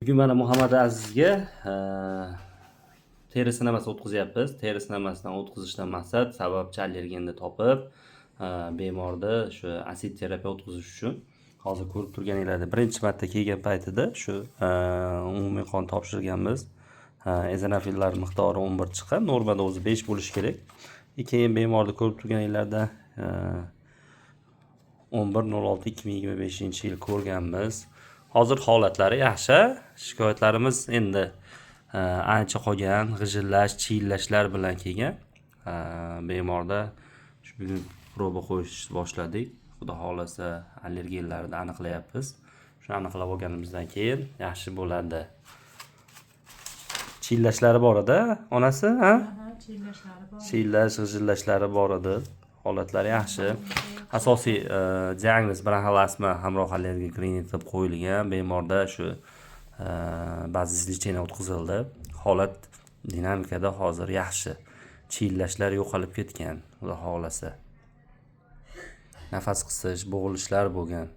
Bugun mana Muhammad Azizga teri sinaması o'tkazyapmiz. Teri sinamasidan o'tkazishdan maqsad sababchi allergenni topib, bemorda shu asid terapiya o'tkazish uchun. Hozir ko'rib turganinglardek birinchi marta kelgan paytida shu umumiy qon topshirganmiz. Ezinofillar miqdori 11 chiqqan, normada o'zi 5 bo'lishi kerak. Keyin bemorni ko'rib turganinglarda 11.06.2025-yil ko'rganmiz. Hozir holatlari yaxshi. Shikoyatlarimiz endi ancha qolgan, g'ijillash, chiyillashlar bilan kelgan. Bemorda shu bugun proba qo'yish boshladik. Xudo xolasa allergenlarni aniqlayapmiz. Shuni aniqlab olganimizdan keyin yaxshi bo'ladi. Chiyillashlari bor edi, onasi, ha? Chiyillashlari bor. Chiyillash, g'ijillashlari bor edi. Holatlari yaxshi. Asosiy diagnoz bronxial astma hamroh allergik rinit deb qo'yilgan. Bemorda shu baziz lecheniya o'tkazildi. Holat dinamikada hozir yaxshi. Chiyillashlar yo'qolib ketgan, xudo xolasa. Nafas qisish, bo'g'ilishlar bo'lgan.